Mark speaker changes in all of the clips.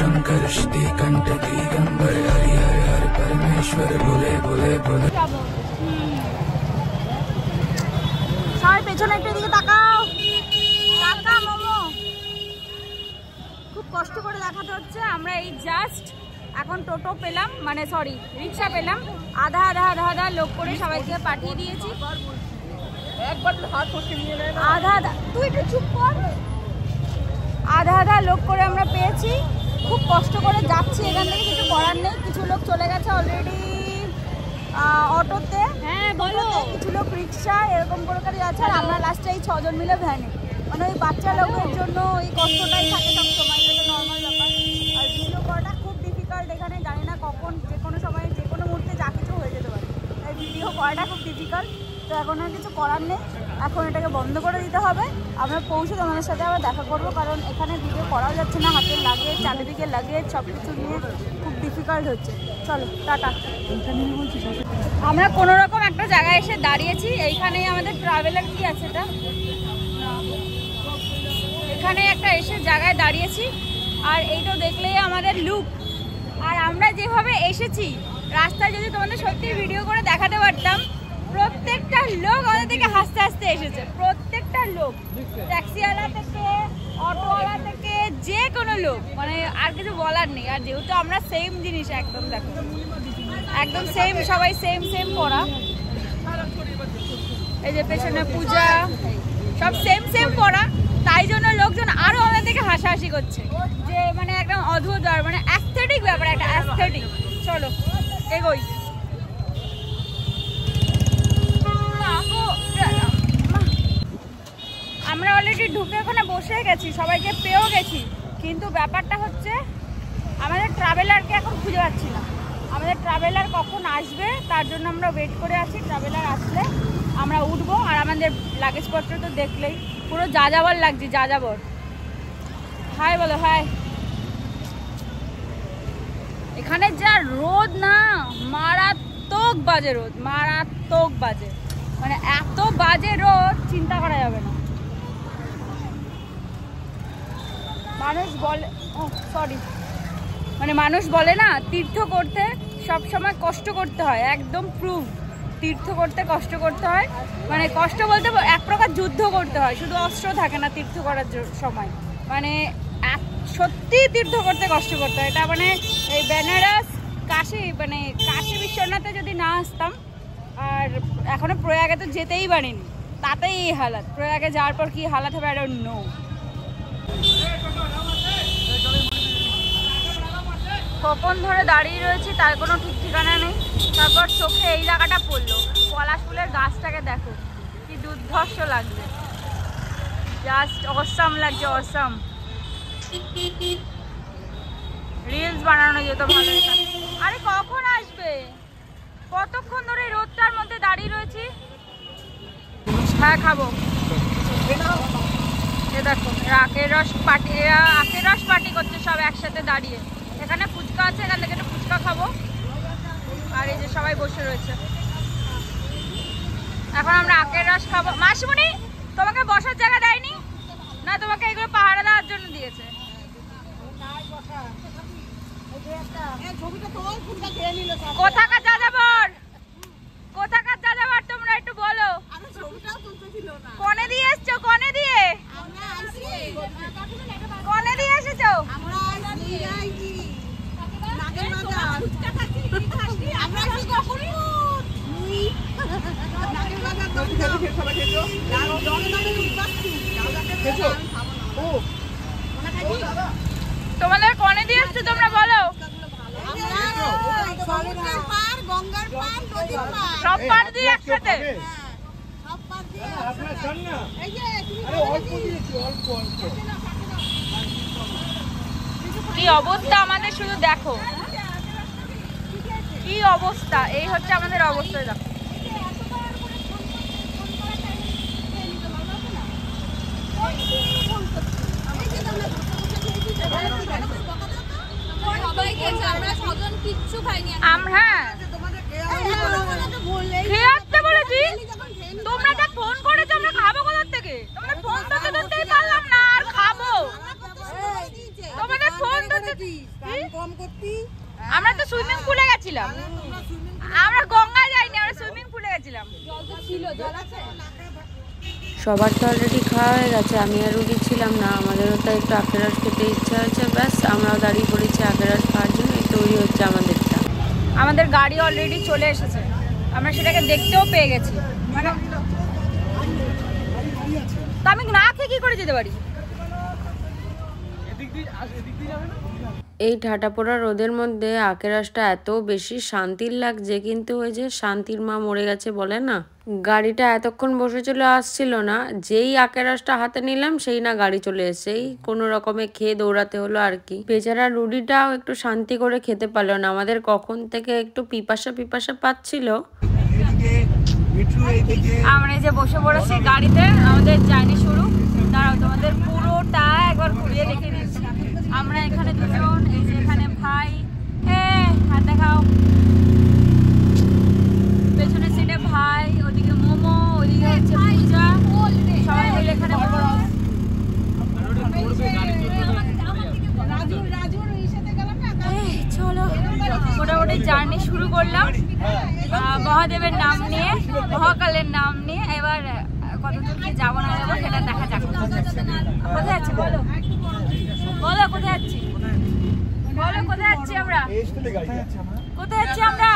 Speaker 1: शंकर श्री कंठ दिगंबर हरि हर हर परमेश्वर भोले भोले भोले।
Speaker 2: সবাই পেছনে একটা দিকে তাকাও, টাকা মোমো খুব কষ্ট করে দেখাতে হচ্ছে। আমরা এই জাস্ট এখন টোটো পেলাম, মানে সরি রিক্সা পেলাম, আধা আধা আধা আধা লোক করে সবাইকে পাঠিয়ে দিয়েছি। আধা আধা, তুই একটু চুপ কর। আধা আধা লোক করে আমরা পেয়েছি, খুব কষ্ট করে যাচ্ছি এখান থেকে, কিছু করার নেই। কিছু লোক চলে গেছে অলরেডি অটোতে, হ্যাঁ বলো, কিছু লোক রিক্সা, এরকম করে যাচ্ছে। আর আমরা লাস্টে এই 6 জন মিলে ভ্যানে, মানে ওই বাচ্চা লোকের জন্য এই কষ্টটাই থাকে সবসময়, এটা নর্মাল ব্যাপার। আর ভিডিও করাটা খুব ডিফিকাল্ট এখানে, জানি না কখন যে কোনো সময় যে কোনো মুহূর্তে যা কিছু হয়ে যেতে পারে, তাই ভিডিও করাটা খুব ডিফিকাল্ট। তো এখন আর কিছু করার নেই, এখন এটাকে বন্ধ করে দিতে হবে। আমরা পৌঁছে তোমাদের সাথে আবার দেখা করবো, কারণ এখানে ভিডিও করাও যাচ্ছে না, হাতের লাগেজ, চারিদিকে লাগেজ, সব কিছু নিয়ে খুব ডিফিকাল্ট হচ্ছে। চলো টাটা। আমরা কোনো রকম একটা জায়গায় এসে দাঁড়িয়েছি, এইখানেই আমাদের ট্রাভেলার কি আছে এটা, এখানে একটা এসে জায়গায় দাঁড়িয়েছি। আর এইটা দেখলেই আমাদের লুক, আর আমরা যেভাবে এসেছি রাস্তায় যদি তোমাদের সত্যি ভিডিও করে দেখাতে পারতাম, প্রত্যেকটা লোক আমাদের থেকে হাসতে হাসতে এসেছে, প্রত্যেকটা লোক, ট্যাক্সিওয়ালা থেকে অটোওয়ালা থেকে যে কোনো লোক, মানে আর কিছু বলার নেই। আর যেহেতু আমরা সেম জিনিস একদম, দেখো একদম সেম, সবাই সেম সেম পরা, এই যে পেছনে পূজা, সব সেম সেম পরা, তাই জন্য লোকজন আরো আমাদের থেকে হাসাহাসি করছে, যে মানে একদম অদ্ভুত, মানে অ্যাস্থেটিক ব্যাপার, একটা অ্যাস্থেটিক। চলো এগোই। আমরা অলরেডি ঢুকে ওখানে বসে গেছি, সবাইকে পেয়েও গেছি, কিন্তু ব্যাপারটা হচ্ছে আমাদের ট্রাভেলারকে এখন খুঁজে পাচ্ছি না। আমাদের ট্রাভেলার কখন আসবে তার জন্য আমরা ওয়েট করে আছি। ট্রাভেলার আসলে আমরা উঠবো। আর আমাদের লাগেজপত্র তো দেখলেই পুরো যাযাবর লাগছে, যাযাবর। হাই বলো, হাই। এখানে যা রোদ না, মারাত্মক বাজে রোদ, মারাত্মক বাজে, মানে এত বাজে রোদ চিন্তা করা যাবে না। মানুষ বলে, সরি, মানে মানুষ বলে না তীর্থ করতে সব সময় কষ্ট করতে হয়, একদম প্রুভ। তীর্থ করতে কষ্ট করতে হয়, মানে কষ্ট বলতে এক প্রকার যুদ্ধ করতে হয়, শুধু অস্ত্র থাকে না তীর্থ করার সময়, মানে সত্যি তীর্থ করতে কষ্ট করতে হয়। এটা মানে এই বেনারস, কাশী, মানে কাশী বিশ্বনাথে যদি না আসতাম, আর এখনো প্রয়াগে তো যেতেই পারিনি, তাতেই এই হালাত। প্রয়াগে যাওয়ার পর কি হালাত হবে আই ডোন্ট নো। কখন ধরে দাঁড়িয়ে রয়েছি তার কোনো ঠিক ঠিকানা নেই। তারপর চোখে এই জায়গাটা পড়লো, পলাশ ফুলের গাছটাকে দেখো কি দুর্ধর্ষ লাগছে, জাস্ট অসাম লাগছে, অসাম। রিলস বানানো যেত ভালো। আরে কখন আসবে, কতক্ষণ ধরে রোদটার মধ্যে দাঁড়িয়ে রয়েছি। হ্যাঁ খাবো, এ দেখো আখের রস পার্টি, আখের রস পার্টি করছে সব একসাথে দাঁড়িয়ে। এখানে ফুচকা আছে, এখান থেকে একটু ফুচকা খাবো। আর এই যে সবাই বসে রয়েছে, এখন আমরা আখের রস খাবো। মাসিমণি তোমাকে বসার জায়গা দেয়নি না, তোমাকে এগুলো পাহারা দেওয়ার জন্য দিয়েছে। কোথাকার যাযাবর, কোথাকার যাযাবর তোমরা একটু বলো। কনে দিয়ে এসছো, কনে দিয়ে, কনে দিয়ে এসেছো? তোমাদের কনে দিয়ে এসছো তোমরা বলো। সব পার দিয়ে একসাথে, কি অবস্থা আমাদের, শুধু দেখো কি অবস্থা। এই হচ্ছে আমাদের অবস্থা, দেখো। আমরা খেয়ে আসতে বলেছি, তোমরা যা ফোন করেছো আমরা খাবো কোথা থেকে? তোমাদের ফোন তো ধরতেই পারলাম না, আর খাবো? তোমাদের ফোন ধরতে আমরা তো সুইমিং পুলে গেছিলাম, আমরা গঙ্গা যাইনি, আমরা সুইমিং পুলে গেছিলাম। জল তো ছিল, জল আছে।
Speaker 3: সবার তো অলরেডি খাওয়া হয়ে গেছে, আমি আর রুগী ছিলাম না, আমাদেরও তো একটু আখের রস খেতে ইচ্ছা হয়েছে, ব্যাস আমরাও দাঁড়িয়ে পড়েছি আখের রস খাওয়ার জন্য। এই তৈরি হচ্ছে আমাদের চা।
Speaker 2: আমাদের গাড়ি অলরেডি চলে এসেছে, আমরা সেটাকে দেখতেও পেয়ে গেছি। মানে তা আমি না খেয়ে কি করে যেতে পারি?
Speaker 3: এই ঠাটা পোড়া রোদের মধ্যে আখের রসটা এত বেশি শান্তির লাগছে, কিন্তু ওই যে শান্তির মা মরে গেছে বলে না, গাড়িটা এতক্ষণ বসে চলে আসছিল না, যেই আখের রসটা হাতে নিলাম সেই না গাড়ি চলে এসেই কোনো রকমে খেয়ে দৌড়াতে হলো আর কি। বেচারা রুডিটাও একটু শান্তি করে খেতে পারলো না, আমাদের কখন থেকে একটু পিপাসা পাচ্ছিল।
Speaker 2: আমরা এই যে বসে পড়েছি গাড়িতে, আমাদের জার্নি শুরু। দাঁড়াও তোমাদের পুরোটা একবার ঘুরিয়ে দেখে দিচ্ছি। আমরা এখানে দুজন, এই যে এখানে ভাই, হাত দেখাও, পেছনের সিটে ভাই, ওদিকে মোমো, ওদিকে হচ্ছে পূজা, সবাই মিলে এখানে চলো মোটামুটি জার্নি শুরু করলাম মহাদেবের নাম নিয়ে, মহাকালের নাম নিয়ে। এবার কতদূর কি যাবো না যাবো সেটা দেখা যাক। কোথায় যাচ্ছি বলো, বলো কোথায় যাচ্ছি, বলো কোথায় যাচ্ছি আমরা, কোথায় যাচ্ছি আমরা?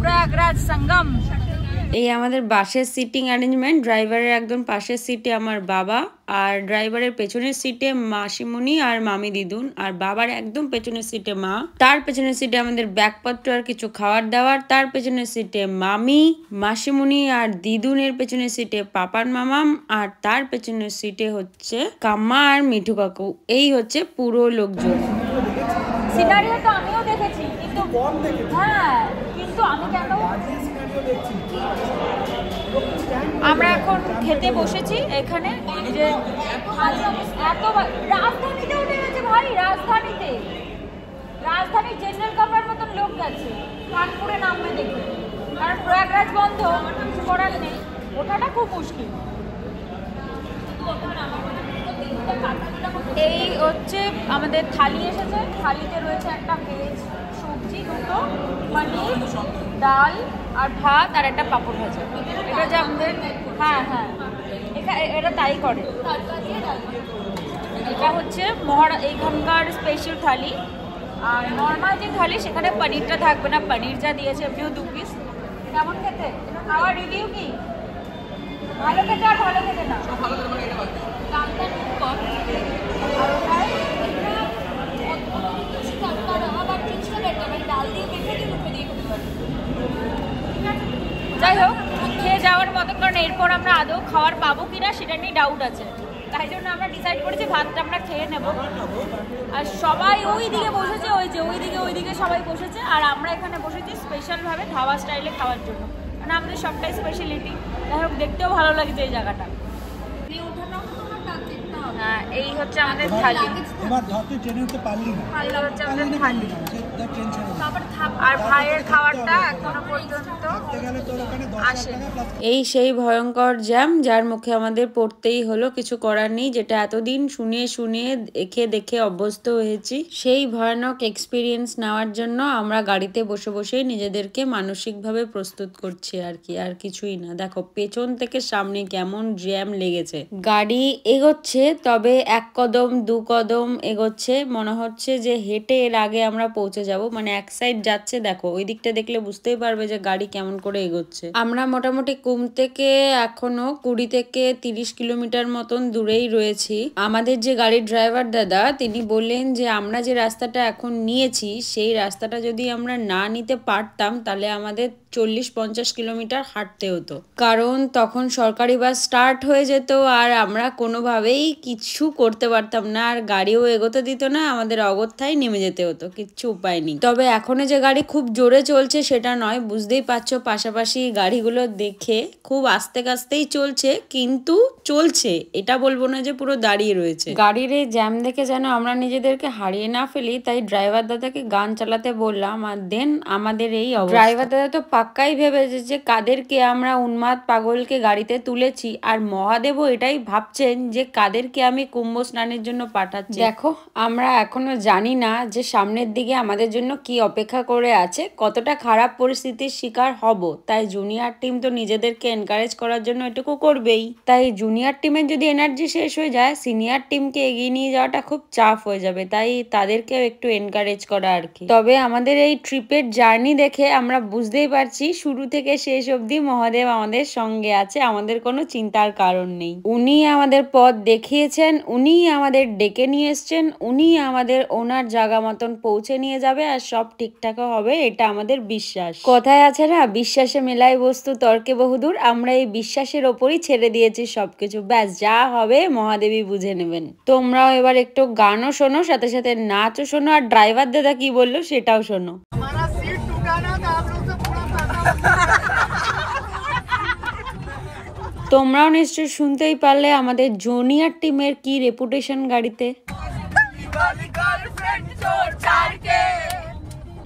Speaker 2: প্রয়াগরাজ সঙ্গম।
Speaker 3: এই আমাদের বাসের সিটিং অ্যারেঞ্জমেন্ট, ড্রাইভারের একদম পাশের সিটে আমার বাবা, আর ড্রাইভারের পেছনের সিটে মাসিমণি আর মামি দিদুন, আর বাবার একদম পেছনের সিটে মা, তার পেছনের সিটে আমাদের ব্যাগপত্র আর কিছু খাবার দাবার, তার পেছনের সিটে মামি, মাসিমণি আর দিদুনের পেছনের সিটে পাপার মামাম, আর তার পেছনের সিটে হচ্ছে কাম্মা আর মিঠু কাকু। এই হচ্ছে পুরো লোকজন।
Speaker 2: সিনারিও তো আমিও দেখেছি, কিন্তু হ্যাঁ, কিন্তু আমি কেন, আমরা এখন খেতে বসেছি এখানে, যে এত রাজধানীতে উঠে গেছে ভাই, রাজধানী জেনারেল কাপড়ের মতন লোক গেছে, কানপুরে নামবে দেখে, কারণ প্রয়াগরাজ বন্ধ, কিছু করার নেই, ওঠাটা খুব মুশকিল। এই হচ্ছে আমাদের থালি এসেছে, থালিতে রয়েছে একটা ভেজ সবজি, দুটো পনির, ডাল আর ভাত আর একটা পাঁপড় ভাজা। এটা যে আমাদের, হ্যাঁ হ্যাঁ এটা তাই করে। এটা হচ্ছে এইখানকার স্পেশাল থালি। আর নর্মাল যে থালি সেখানে পনিরটা থাকবে না, পনির যা দিয়েছে এমনিও 2 পিস। কেমন খেতে? খাওয়ার রিভিউ কি? ভালো খেতে আর ভালো খেতে না? দামটা খুব কম। যাই হোক, খেয়ে যাওয়ার মতো, কারণ এরপর আমরা আদৌ খাওয়ার পাবো কিনা সেটা নিয়ে ডাউট আছে, তাই জন্য আমরা ডিসাইড করেছি ভাতটা আমরা খেয়ে নেব। আর সবাই ওই দিকে বসেছে, ওইদিকে সবাই বসেছে, আর আমরা এখানে বসেছি স্পেশালভাবে ধাবা স্টাইলে খাওয়ার জন্য, মানে আমাদের সবটাই স্পেশালিটি। যাই হোক, দেখতেও ভালো লাগছে এই জায়গাটা। হ্যাঁ, এই হচ্ছে আমাদের থালি, হচ্ছে আমাদের থালি। আর ভাইয়ের খাবারটা এখনো পর্যন্ত আসে।
Speaker 3: এই সেই ভয়ঙ্কর জ্যাম, যার মুখে আমাদের পড়তেই হলো, কিছু করার নেই, যেটা এতদিন শুনে দেখে অভ্যস্ত হয়েছি। সেই ভয়ানক এক্সপিরিয়েন্স নেওয়ার জন্য আমরা গাড়িতে বসেই নিজেদেরকে মানসিকভাবে প্রস্তুত করছি আর কি, আর কিছুই না। দেখো পেছন থেকে সামনে কেমন জ্যাম লেগেছে, গাড়ি এগোচ্ছে তবে 1 কদম 2 কদম এগোচ্ছে, মনে হচ্ছে যে হেঁটে এর আগে আমরা পৌঁছে যাব, মানে এক সাইড যাচ্ছে। দেখো ওই দিকটা দেখলে বুঝতেই পারবে যে গাড়ি কেমন করে এগোচ্ছে। আমরা মোটামুটি কুম থেকে এখনো 20 থেকে 30 কিলোমিটার মতন দূরেই রয়েছি। আমাদের যে গাড়ির ড্রাইভার দাদা, তিনি বললেন যে আমরা যে রাস্তাটা এখন নিয়েছি সেই রাস্তাটা যদি আমরা না নিতে পারতাম তাহলে আমাদের 40-50 কিলোমিটার হাঁটতে হতো, কারণ তখন সরকারি বাস স্টার্ট হয়ে যেত আর আমরা কোনোভাবেই কিছু করতে পারতাম না, আর গাড়িও এগোতে দিত না, আমাদের অগত্যায় নেমে যেতে হতো, কিচ্ছু উপায় পাইনি। তবে এখনো যে গাড়ি খুব জোরে চলছে সেটা নয়, বুঝতেই পারছো পাশাপাশি গাড়িগুলো দেখে খুব আস্তে আস্তেই চলছে, কিন্তু চলছে, এটা বলবো না যে পুরো দাঁড়িয়ে রয়েছে। গাড়ির এই জ্যাম দেখে যেন আমরা নিজেদেরকে হারিয়ে না ফেলি, তাই ড্রাইভার দাদাকে গান চালাতে বললাম, আর দেন আমাদের এই ড্রাইভার দাদা তো পাক্কাই ভেবেছে যে কাদেরকে আমরা উন্মাদ পাগলকে গাড়িতে তুলেছি, আর মহাদেবও এটাই ভাবছেন যে কাদেরকে আমি কুম্ভ স্নানের জন্য পাঠাচ্ছি। দেখো আমরা এখনো জানি না যে সামনের দিকে আমাদের জন্য কি অপেক্ষা করে আছে, কতটা খারাপ পরিস্থিতির শিকার হব, তাই জুনিয়র টিম তো নিজেদেরকে এনকারেজ করার জন্য এটুকু করবেই। তাই জুনিয়র টিমের যদি এনার্জি শেষ হয়ে যায়, সিনিয়র টিমকে এগিয়ে নিয়ে যাওয়াটা খুব চাপ হয়ে যাবে, তাই তাদেরকেও একটু এনকারেজ করা আর কি। তবে আমাদের এই ট্রিপের জার্নি দেখে আমরা বুঝতেই পারছি শুরু থেকে শেষ অবধি মহাদেব আমাদের সঙ্গে আছে, আমাদের কোনো চিন্তার কারণ নেই। উনি আমাদের পথ দেখিয়েছেন, উনি আমাদের ডেকে নিয়ে এসছেন, উনি আমাদের ওনার জায়গা মতন পৌঁছে নিয়ে যাবে, আর সব ঠিকঠাক হবে, এটা আমাদের বিশ্বাস। কথায় আছে না, বিশ্বাসে মেলায় বস্তু তর্কে বহুদূর, আমরা এই বিশ্বাসের ওপরই ছেড়ে দিয়েছি সবকিছু, ব্যাস যা হবে মহাদেবী বুঝে নেবেন। তোমরাও এবার একটু গানও শোনো, সাথে সাথে নাচও শোনো, আর ড্রাইভার দাদা কি বললো সেটাও শোনো। তোমরাও নিশ্চয়ই শুনতেই পারলে আমাদের জুনিয়র টিমের কি রেপুটেশন গাড়িতে।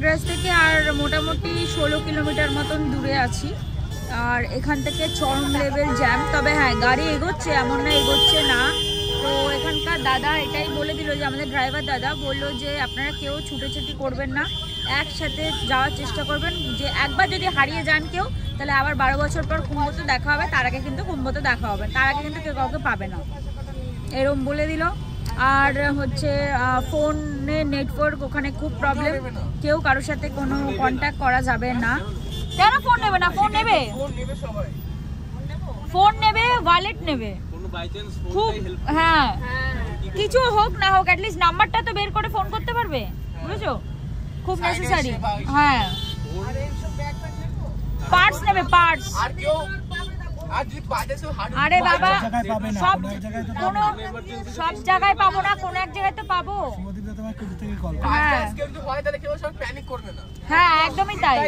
Speaker 2: ড্রেস থেকে আর মোটামুটি 16 কিলোমিটার মতন দূরে আছি, আর এখান থেকে চরম লেভেল জ্যাম। তবে হ্যাঁ, গাড়ি এগোচ্ছে, এমন না এগোচ্ছে না। তো এখানকার দাদা এটাই বলে দিল, যে আমাদের ড্রাইভার দাদা বললো যে আপনারা কেউ ছুটোছুটি করবেন না, একসাথে যাওয়ার চেষ্টা করবেন, যে একবার যদি হারিয়ে যান কেউ, তাহলে আবার 12 বছর পর কুম্ভতে দেখা হবে, তার আগে কিন্তু কুম্ভতে দেখা হবে, তার আগে কিন্তু কেউ কাউকে পাবে না, এরকম বলে দিল। আর হচ্ছে ফোনে নেটওয়ার্ক ওখানে খুব প্রবলেম, কেউ কারোর সাথে কোনো কন্ট্যাক্ট করা যাবে না। কেন ফোন নেবে না? ফোন নেবে, ফোন নেবে, ওয়ালেট নেবে, খুব হ্যাঁ, কিছু হোক না হোক অ্যাটলিস্ট নাম্বারটা তো বের করে ফোন করতে পারবে, বুঝেছো? খুব নেসেসারি। হ্যাঁ, পার্টস নেবে, পার্টস। আরে বাবা, সব জায়গায় পাবো না, কোন এক জায়গায় তো পাবো। হ্যাঁ একদমই তাই।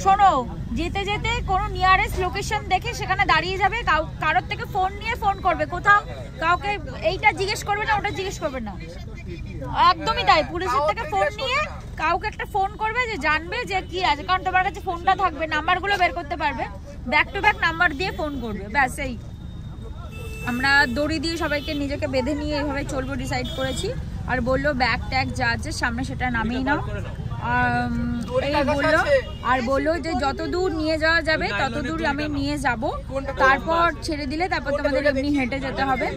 Speaker 2: শোনো, যেতে যেতে কোনো নিয়ারেস্ট লোকেশন দেখে সেখানে দাঁড়িয়ে যাবে, কারোর থেকে ফোন নিয়ে ফোন করবে, কোথাও কাউকে এইটা জিজ্ঞেস করবে না, ওটা জিজ্ঞেস করবে না, একদমই তাই। পুলিশের থেকে ফোন নিয়ে কাউকে একটা ফোন করবে, যে জানবে যে কি আছে, কারণ তোমার কাছে ফোনটা থাকবে, নাম্বারগুলো বের করতে পারবে, ব্যাক টু ব্যাক নাম্বার দিয়ে ফোন করবে, ব্যাস। এই আমরা দড়ি দিয়ে সবাইকে নিজেকে বেঁধে নিয়ে এইভাবে চলবো ডিসাইড করেছি। আর বললো ব্যাগ ট্যাগ যা আছে সামনে সেটা নামিয়ে নাও, এই বললো। আর বললো যে যত দূর নিয়ে যাওয়া যাবে তত দূর আমি নিয়ে যাব, তারপর ছেড়ে দিলে তারপর তোমাদের এমনি হেঁটে যেতে হবে।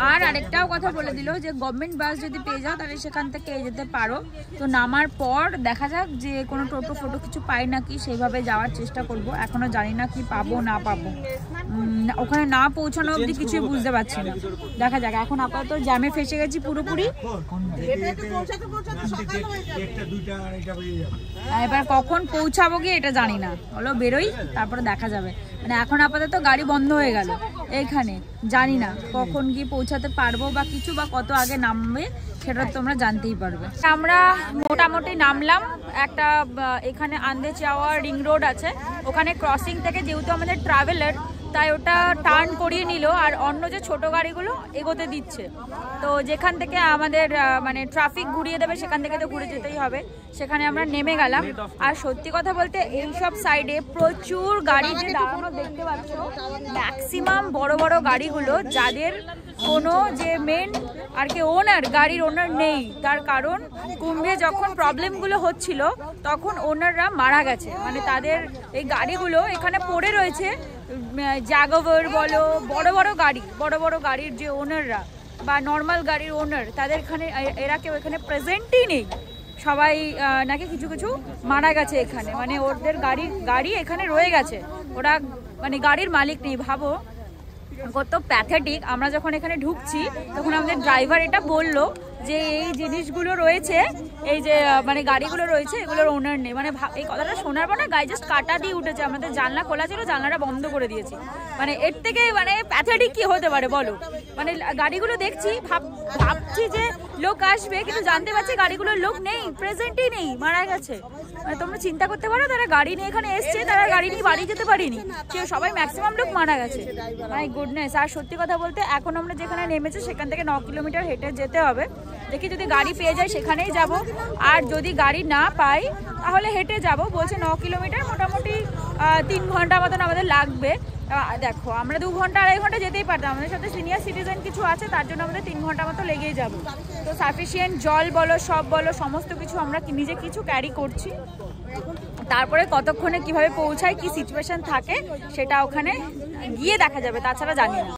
Speaker 2: আর আরেকটাও কথা বলে দিল যে গভর্নমেন্ট বাস যদি পেয়ে যাও তাহলে সেখান থেকে যেতে পারো। তো নামার পর দেখা যাক যে কোনো টোটো ফোটো কিছু পাই নাকি, সেইভাবে যাওয়ার চেষ্টা করব। এখনো জানি না কি পাবো না পাবো, ওখানে না পৌঁছানো অবধি কিছুই বুঝতে পারছি না, দেখা যাক। এখন আপাতত জ্যামে ফেসে গেছি পুরোপুরি, এবার কখন পৌঁছাবো গিয়ে এটা জানি না, হলো বেরোই তারপরে দেখা যাবে। মানে এখন আপাতত গাড়ি বন্ধ হয়ে গেল এইখানে, জানি না কখন গিয়ে পৌঁছাতে পারবো বা কিছু, বা কত আগে নামবে সেটা তোমরা জানতেই পারবে। আমরা মোটামুটি নামলাম একটা, এখানে আন্দে চাওয়া রিং রোড আছে, ওখানে ক্রসিং থেকে যেহেতু আমাদের ট্রাভেলার তাই ওটা টার্ন করিয়ে নিল, আর অন্য যে ছোট গাড়িগুলো এগোতে দিচ্ছে। তো যেখান থেকে আমাদের মানে ট্রাফিক ঘুরিয়ে দেবে সেখান থেকে তো ঘুরে যেতেই হবে, সেখানে আমরা নেমে গেলাম। আর সত্যি কথা বলতে এইসব সাইডে প্রচুর গাড়ি যে দাঁড়ানো দেখতে পাচ্ছ, ম্যাক্সিমাম বড় বড় গাড়িগুলো যাদের কোনো যে মেন আর কি ওনার, গাড়ির ওনার নেই, তার কারণ কুম্ভে যখন প্রবলেমগুলো হচ্ছিল তখন ওনাররা মারা গেছে, মানে তাদের এই গাড়িগুলো এখানে পড়ে রয়েছে। জাগোভার বলো, বড় বড় গাড়ির যে ওনাররা বা নর্মাল গাড়ির ওনার, তাদের এখানে এরা কেউ এখানে প্রেজেন্টই নেই, সবাই নাকি কিছু কিছু মারা গেছে এখানে, মানে ওদের গাড়ি এখানে রয়ে গেছে, ওরা মানে গাড়ির মালিক নেই। ভাবো কত প্যাথেটিক। আমরা যখন এখানে ঢুকছি তখন আমাদের ড্রাইভার এটা বললো যে এই জিনিসগুলো রয়েছে, এই যে মানে গাড়িগুলো রয়েছে এগুলোর ওনার নেই। মানে এই কথাটা শোনার পর না গায়ে জাস্ট কাটা দিয়ে উঠেছে। আমাদের জানলা খোলা ছিল, জানলাটা বন্ধ করে দিয়েছি, মানে এর থেকে মানে প্যাথেটিক কি হতে পারে বলো? মানে গাড়িগুলো দেখছি ভাবছি যে লোক আসবে, কিন্তু জানতে পারছি গাড়িগুলোর লোক নেই, প্রেজেন্টই নেই, মারা গেছে। মানে তোমরা চিন্তা করতে পারো, তারা গাড়ি নিয়ে এখানে এসছে, তারা গাড়ি নিয়ে বাড়ি যেতে পারিনি, সবাই ম্যাক্সিমাম লোক মারা গেছে। My goodness. আর সত্যি কথা বলতে এখন আমরা যেখানে নেমেছি সেখান থেকে 9 কিলোমিটার হেঁটে যেতে হবে। দেখি যদি গাড়ি পেয়ে যাই সেখানেই যাব, আর যদি গাড়ি না পাই তাহলে হেঁটে যাব। বলছে 9 কিলোমিটার মোটামুটি 3 ঘন্টা মতন আমাদের লাগবে। দেখো আমরা 2 ঘন্টা 2.5 ঘন্টা যেতেই পারতাম, আমাদের সাথে সিনিয়র সিটিজেন কিছু আছে, তার জন্য আমাদের 3 ঘন্টা মতো লেগেই যাব। তো সাফিসিয়েন্ট জল বলো, সব বলো, সমস্ত কিছু আমরা নিজে কিছু ক্যারি করছি। তারপরে কতক্ষণে কিভাবে পৌঁছায়, কি সিচুয়েশন থাকে সেটা ওখানে গিয়ে দেখা যাবে, তাছাড়া জানি না।